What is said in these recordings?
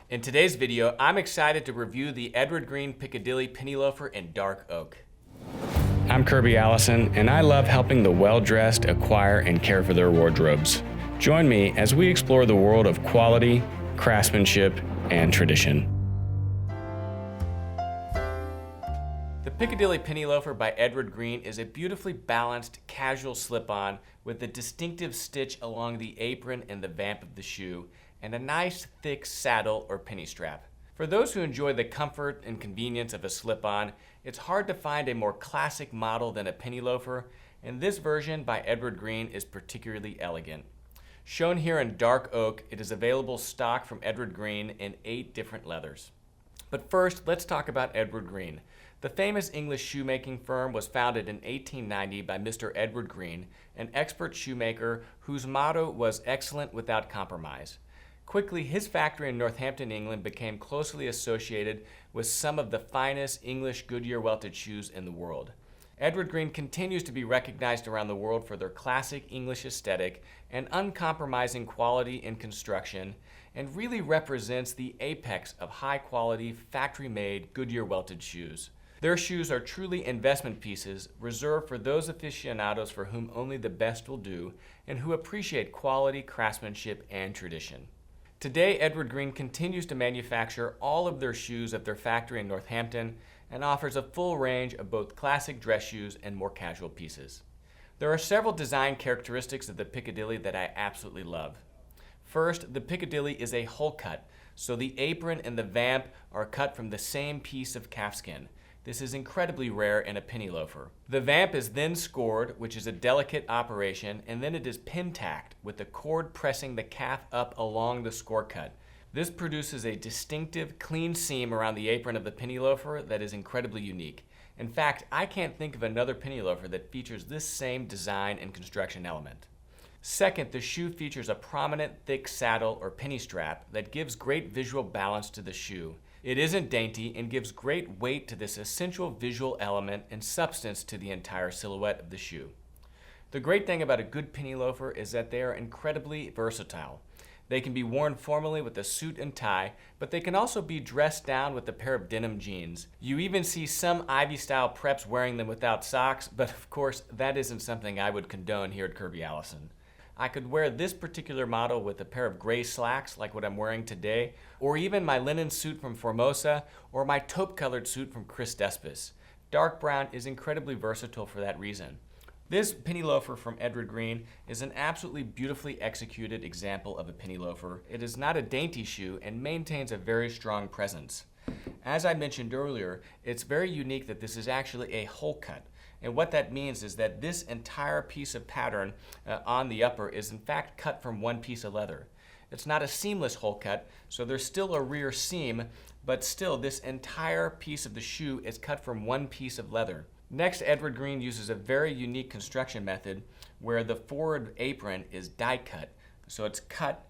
In today's video, I'm excited to review the Edward Green Piccadilly penny loafer in dark oak. I'm Kirby Allison, and I love helping the well-dressed acquire and care for their wardrobes. Join me as we explore the world of quality, craftsmanship, and tradition. The Piccadilly penny loafer by Edward Green is a beautifully balanced, casual slip-on with a distinctive stitch along the apron and the vamp of the shoe, and a nice thick saddle or penny strap. For those who enjoy the comfort and convenience of a slip-on, it's hard to find a more classic model than a penny loafer, and this version by Edward Green is particularly elegant. Shown here in dark oak, it is available stock from Edward Green in 8 different leathers. But first, let's talk about Edward Green. The famous English shoemaking firm was founded in 1890 by Mr. Edward Green, an expert shoemaker whose motto was excellent without compromise. Quickly, his factory in Northampton, England became closely associated with some of the finest English Goodyear Welted shoes in the world. Edward Green continues to be recognized around the world for their classic English aesthetic and uncompromising quality in construction, and really represents the apex of high-quality, factory-made Goodyear Welted shoes. Their shoes are truly investment pieces reserved for those aficionados for whom only the best will do and who appreciate quality, craftsmanship, and tradition. Today, Edward Green continues to manufacture all of their shoes at their factory in Northampton and offers a full range of both classic dress shoes and more casual pieces. There are several design characteristics of the Piccadilly that I absolutely love. First, the Piccadilly is a hull cut, so the apron and the vamp are cut from the same piece of calfskin. This is incredibly rare in a penny loafer. The vamp is then scored, which is a delicate operation, and then it is pin-tacked with the cord pressing the calf up along the score cut. This produces a distinctive, clean seam around the apron of the penny loafer that is incredibly unique. In fact, I can't think of another penny loafer that features this same design and construction element. Second, the shoe features a prominent, thick saddle or penny strap that gives great visual balance to the shoe. It isn't dainty and gives great weight to this essential visual element and substance to the entire silhouette of the shoe. The great thing about a good penny loafer is that they are incredibly versatile. They can be worn formally with a suit and tie, but they can also be dressed down with a pair of denim jeans. You even see some Ivy-style preps wearing them without socks, but of course that isn't something I would condone here at Kirby Allison. I could wear this particular model with a pair of gray slacks like what I'm wearing today, or even my linen suit from Formosa, or my taupe-colored suit from Chris Despis. Dark brown is incredibly versatile for that reason. This penny loafer from Edward Green is an absolutely beautifully executed example of a penny loafer. It is not a dainty shoe and maintains a very strong presence. As I mentioned earlier, it's very unique that this is actually a hull cut. And what that means is that this entire piece of pattern on the upper is in fact cut from one piece of leather. It's not a seamless hull cut, so there's still a rear seam, but still this entire piece of the shoe is cut from one piece of leather. Next, Edward Green uses a very unique construction method where the forward apron is die cut. So it's cut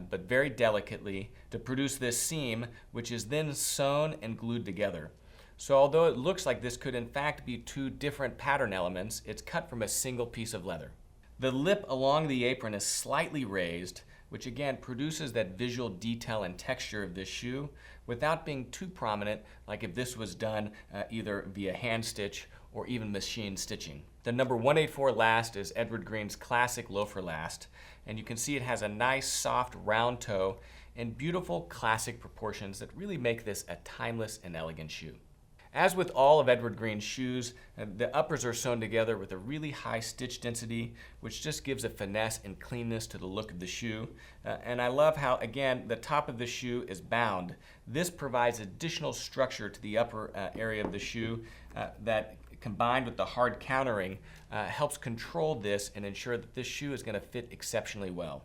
but very delicately to produce this seam, which is then sewn and glued together. So although it looks like this could in fact be 2 different pattern elements, it's cut from a single piece of leather. The lip along the apron is slightly raised, which again produces that visual detail and texture of this shoe without being too prominent, like if this was done either via hand stitch or even machine stitching. The number 184 last is Edward Green's classic loafer last, and you can see it has a nice soft round toe and beautiful classic proportions that really make this a timeless and elegant shoe. As with all of Edward Green's shoes, the uppers are sewn together with a really high stitch density, which just gives a finesse and cleanness to the look of the shoe. And I love how, again, the top of the shoe is bound. This provides additional structure to the upper area of the shoe that, combined with the hard countering, helps control this and ensure that this shoe is going to fit exceptionally well.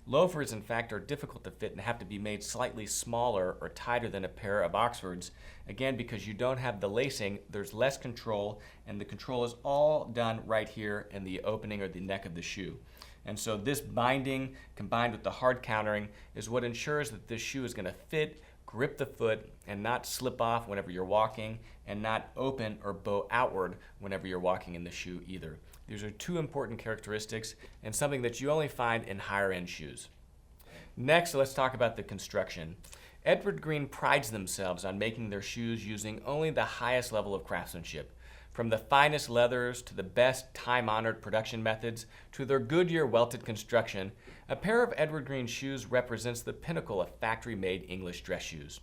Loafers, in fact, are difficult to fit and have to be made slightly smaller or tighter than a pair of Oxfords. Again, because you don't have the lacing, there's less control, and the control is all done right here in the opening or the neck of the shoe. And so this binding, combined with the hard countering, is what ensures that this shoe is going to fit, grip the foot, and not slip off whenever you're walking, and not open or bow outward whenever you're walking in the shoe either. These are 2 important characteristics and something that you only find in higher end shoes. Next, let's talk about the construction. Edward Green prides themselves on making their shoes using only the highest level of craftsmanship. From the finest leathers to the best time-honored production methods to their Goodyear Welted construction, a pair of Edward Green shoes represents the pinnacle of factory-made English dress shoes.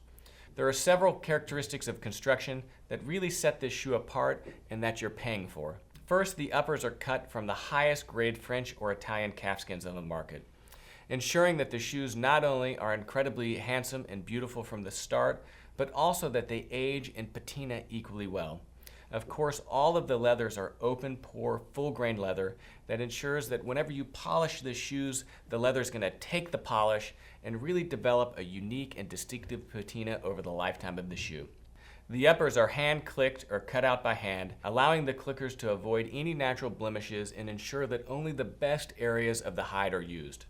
There are several characteristics of construction that really set this shoe apart and that you're paying for. First, the uppers are cut from the highest grade French or Italian calfskins on the market, ensuring that the shoes not only are incredibly handsome and beautiful from the start, but also that they age in patina equally well. Of course, all of the leathers are open pore, full grain leather that ensures that whenever you polish the shoes, the leather is going to take the polish and really develop a unique and distinctive patina over the lifetime of the shoe. The uppers are hand clicked or cut out by hand, allowing the clickers to avoid any natural blemishes and ensure that only the best areas of the hide are used.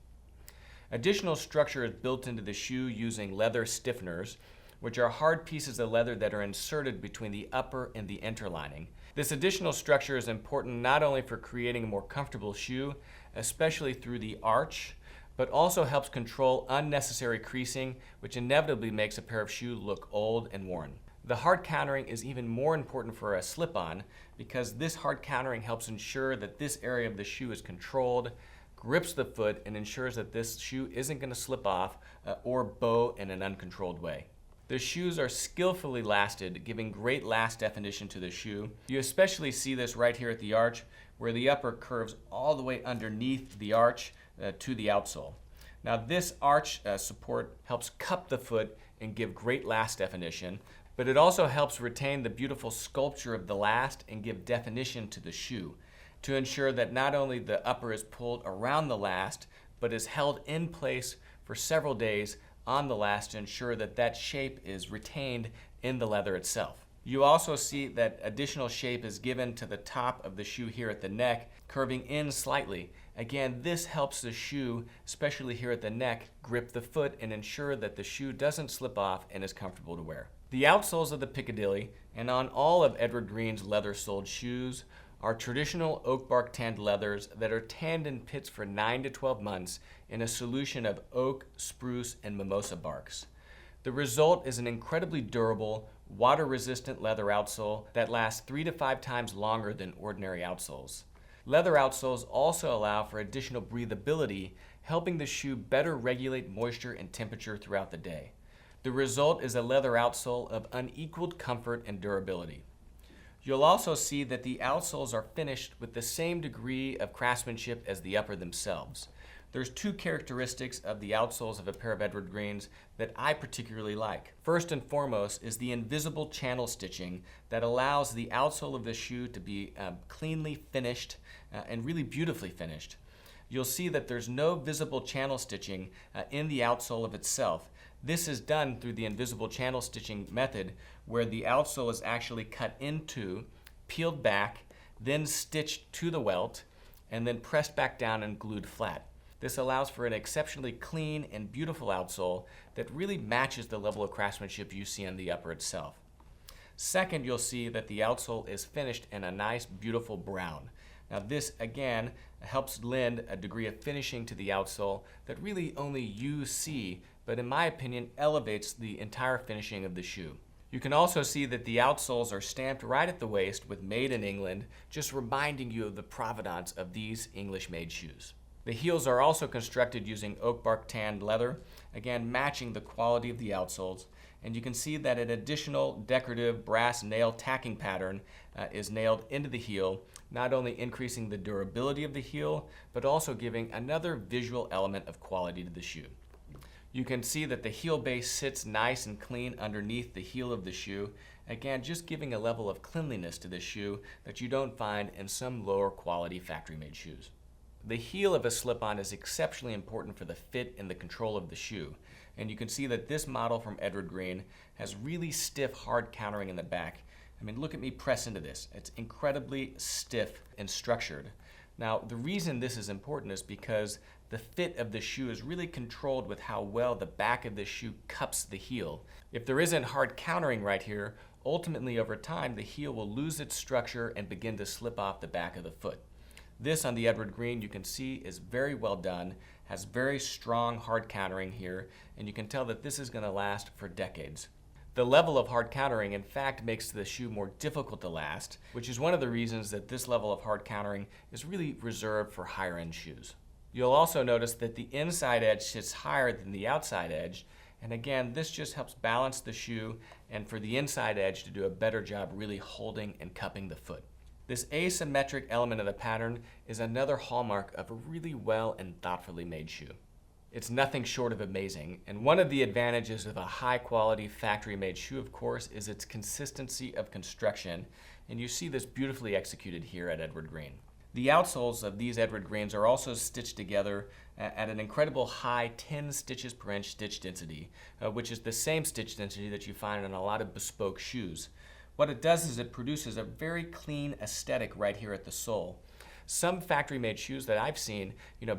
Additional structure is built into the shoe using leather stiffeners, which are hard pieces of leather that are inserted between the upper and the interlining. This additional structure is important not only for creating a more comfortable shoe, especially through the arch, but also helps control unnecessary creasing, which inevitably makes a pair of shoes look old and worn. The hard countering is even more important for a slip-on because this hard countering helps ensure that this area of the shoe is controlled, grips the foot, and ensures that this shoe isn't going to slip off or bow in an uncontrolled way. The shoes are skillfully lasted, giving great last definition to the shoe. You especially see this right here at the arch, where the upper curves all the way underneath the arch to the outsole. Now this arch support helps cup the foot and give great last definition, but it also helps retain the beautiful sculpture of the last and give definition to the shoe, to ensure that not only the upper is pulled around the last, but is held in place for several days on the last to ensure that that shape is retained in the leather itself. You also see that additional shape is given to the top of the shoe here at the neck, curving in slightly. Again, this helps the shoe, especially here at the neck, grip the foot and ensure that the shoe doesn't slip off and is comfortable to wear. The outsoles of the Piccadilly, and on all of Edward Green's leather-soled shoes, are traditional oak bark tanned leathers that are tanned in pits for 9 to 12 months in a solution of oak, spruce, and mimosa barks. The result is an incredibly durable, water-resistant leather outsole that lasts 3 to 5 times longer than ordinary outsoles. Leather outsoles also allow for additional breathability, helping the shoe better regulate moisture and temperature throughout the day. The result is a leather outsole of unequaled comfort and durability. You'll also see that the outsoles are finished with the same degree of craftsmanship as the upper themselves. There's two characteristics of the outsoles of a pair of Edward Greens that I particularly like. First and foremost is the invisible channel stitching that allows the outsole of the shoe to be cleanly finished and really beautifully finished. You'll see that there's no visible channel stitching in the outsole of itself. This is done through the invisible channel stitching method, where the outsole is actually cut into, peeled back, then stitched to the welt, and then pressed back down and glued flat. This allows for an exceptionally clean and beautiful outsole that really matches the level of craftsmanship you see on the upper itself. Second, you'll see that the outsole is finished in a nice, beautiful brown. Now this, again, helps lend a degree of finishing to the outsole that really only you see, but in my opinion, elevates the entire finishing of the shoe. You can also see that the outsoles are stamped right at the waist with Made in England, just reminding you of the provenance of these English-made shoes. The heels are also constructed using oak bark tanned leather, again matching the quality of the outsoles. And you can see that an additional decorative brass nail tacking pattern is nailed into the heel, not only increasing the durability of the heel, but also giving another visual element of quality to the shoe. You can see that the heel base sits nice and clean underneath the heel of the shoe, again just giving a level of cleanliness to the shoe that you don't find in some lower quality factory-made shoes. The heel of a slip-on is exceptionally important for the fit and the control of the shoe. And you can see that this model from Edward Green has really stiff, hard countering in the back. I mean, look at me press into this. It's incredibly stiff and structured. Now, the reason this is important is because the fit of the shoe is really controlled with how well the back of the shoe cups the heel. If there isn't hard countering right here, ultimately over time, the heel will lose its structure and begin to slip off the back of the foot. This on the Edward Green you can see is very well done, has very strong hard countering here, and you can tell that this is going to last for decades. The level of hard countering in fact makes the shoe more difficult to last, which is one of the reasons that this level of hard countering is really reserved for higher end shoes. You'll also notice that the inside edge sits higher than the outside edge, and again, this just helps balance the shoe and for the inside edge to do a better job really holding and cupping the foot. This asymmetric element of the pattern is another hallmark of a really well and thoughtfully made shoe. It's nothing short of amazing, and one of the advantages of a high-quality factory-made shoe, of course, is its consistency of construction, and you see this beautifully executed here at Edward Green. The outsoles of these Edward Greens are also stitched together at an incredible high 10 stitches per inch stitch density, which is the same stitch density that you find on a lot of bespoke shoes. What it does is it produces a very clean aesthetic right here at the sole. Some factory-made shoes that I've seen,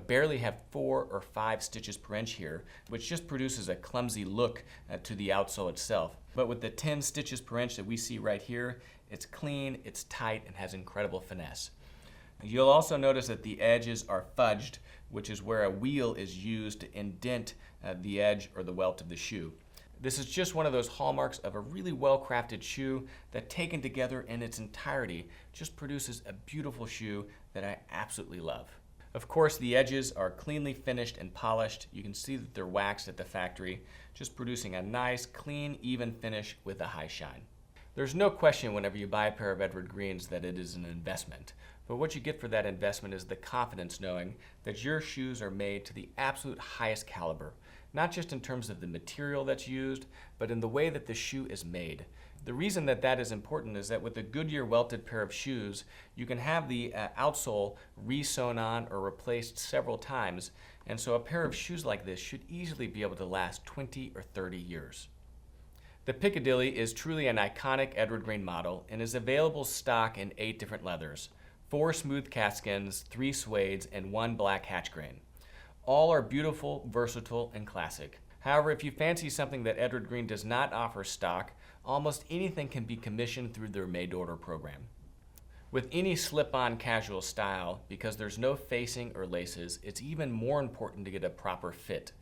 barely have 4 or 5 stitches per inch here, which just produces a clumsy look to the outsole itself. But with the 10 stitches per inch that we see right here, it's clean, it's tight, and has incredible finesse. You'll also notice that the edges are fudged, which is where a wheel is used to indent the edge or the welt of the shoe. This is just one of those hallmarks of a really well-crafted shoe that, taken together in its entirety, just produces a beautiful shoe that I absolutely love. Of course, the edges are cleanly finished and polished. You can see that they're waxed at the factory, just producing a nice, clean, even finish with a high shine. There's no question whenever you buy a pair of Edward Greens that it is an investment. But what you get for that investment is the confidence knowing that your shoes are made to the absolute highest caliber, not just in terms of the material that's used, but in the way that the shoe is made. The reason that that is important is that with a Goodyear Welted pair of shoes, you can have the outsole re-sewn on or replaced several times, and so a pair of shoes like this should easily be able to last 20 or 30 years. The Piccadilly is truly an iconic Edward Green model and is available stock in 8 different leathers, 4 smooth calfskins, 3 suedes, and 1 black hatch grain. All are beautiful, versatile, and classic. However, if you fancy something that Edward Green does not offer stock, almost anything can be commissioned through their made-to-order program. With any slip-on casual style, because there's no facing or laces, it's even more important to get a proper fit.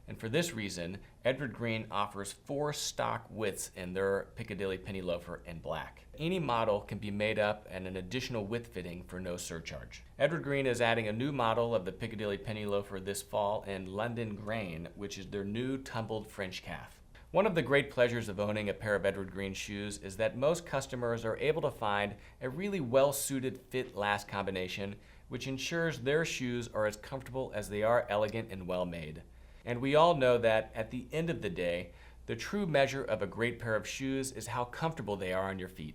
And for this reason, Edward Green offers 4 stock widths in their Piccadilly penny loafer in black. Any model can be made up and an additional width fitting for no surcharge. Edward Green is adding a new model of the Piccadilly penny loafer this fall in London Grain, which is their new tumbled French calf. One of the great pleasures of owning a pair of Edward Green shoes is that most customers are able to find a really well-suited fit-last combination, which ensures their shoes are as comfortable as they are elegant and well-made. And we all know that at the end of the day, the true measure of a great pair of shoes is how comfortable they are on your feet.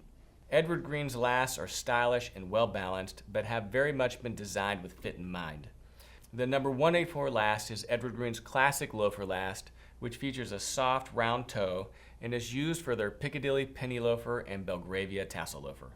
Edward Green's lasts are stylish and well-balanced, but have very much been designed with fit in mind. The number 184 last is Edward Green's classic loafer last, which features a soft, round toe and is used for their Piccadilly penny loafer and Belgravia tassel loafer.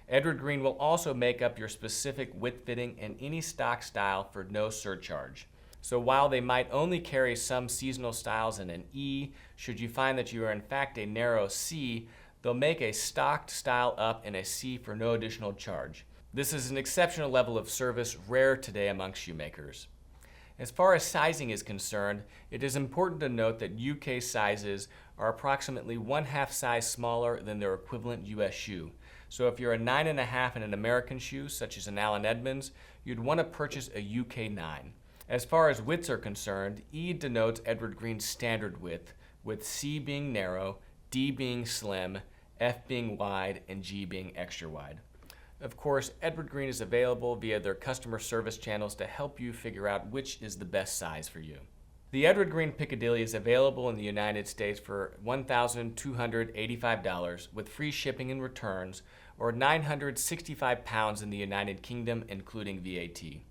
Edward Green will also make up your specific width fitting in any stock style for no surcharge. So while they might only carry some seasonal styles in an E, should you find that you are in fact a narrow C, they'll make a stocked style up in a C for no additional charge. This is an exceptional level of service rare today among shoemakers. As far as sizing is concerned, it is important to note that UK sizes are approximately 1/2 size smaller than their equivalent US shoe. So if you're a 9.5 in an American shoe, such as an Allen Edmonds, you'd want to purchase a UK 9. As far as widths are concerned, E denotes Edward Green's standard width, with C being narrow, D being slim, F being wide, and G being extra wide. Of course, Edward Green is available via their customer service channels to help you figure out which is the best size for you. The Edward Green Piccadilly is available in the United States for $1,285 with free shipping and returns, or £965 in the United Kingdom, including VAT.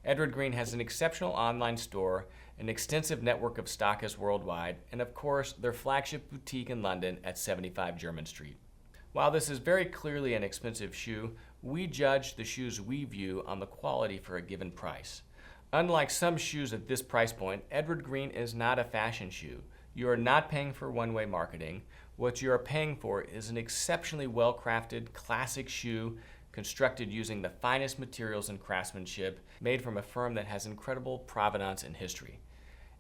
Edward Green has an exceptional online store, an extensive network of stockists worldwide, and of course, their flagship boutique in London at 75 Jermyn Street. While this is very clearly an expensive shoe, we judge the shoes we view on the quality for a given price. Unlike some shoes at this price point, Edward Green is not a fashion shoe. You are not paying for one-way marketing. What you are paying for is an exceptionally well-crafted classic shoe constructed using the finest materials and craftsmanship, made from a firm that has incredible provenance and history.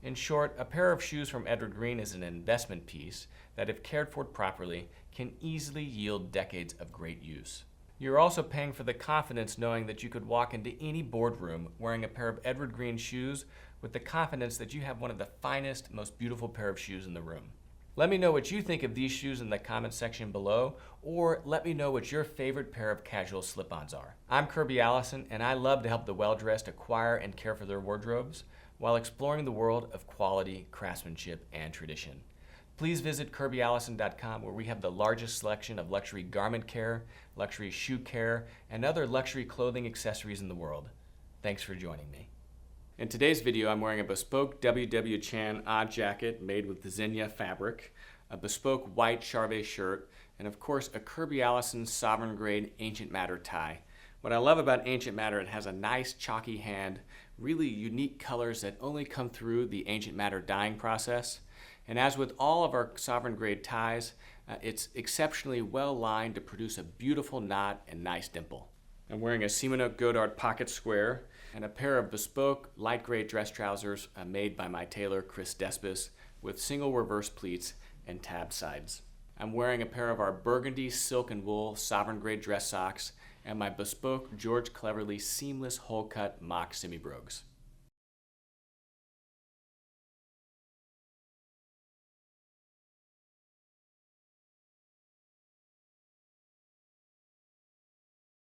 In short, a pair of shoes from Edward Green is an investment piece that, if cared for properly, can easily yield decades of great use. You're also paying for the confidence knowing that you could walk into any boardroom wearing a pair of Edward Green shoes with the confidence that you have one of the finest, most beautiful pair of shoes in the room. Let me know what you think of these shoes in the comment section below, or let me know what your favorite pair of casual slip-ons are. I'm Kirby Allison, and I love to help the well-dressed acquire and care for their wardrobes while exploring the world of quality, craftsmanship, and tradition. Please visit KirbyAllison.com, where we have the largest selection of luxury garment care, luxury shoe care, and other luxury clothing accessories in the world. Thanks for joining me. In today's video, I'm wearing a bespoke W.W. Chan odd jacket made with zinnia fabric, a bespoke white charvet shirt, and of course a Kirby Allison sovereign grade ancient madder tie. What I love about ancient madder, it has a nice chalky hand, really unique colors that only come through the ancient madder dyeing process. And as with all of our sovereign grade ties, it's exceptionally well lined to produce a beautiful knot and nice dimple. I'm wearing a Seaman Godard pocket square and a pair of bespoke light gray dress trousers made by my tailor Chris Despis with single reverse pleats and tabbed sides. I'm wearing a pair of our burgundy silk and wool sovereign grade dress socks and my bespoke George Cleverly seamless hole cut mock semi-brogues.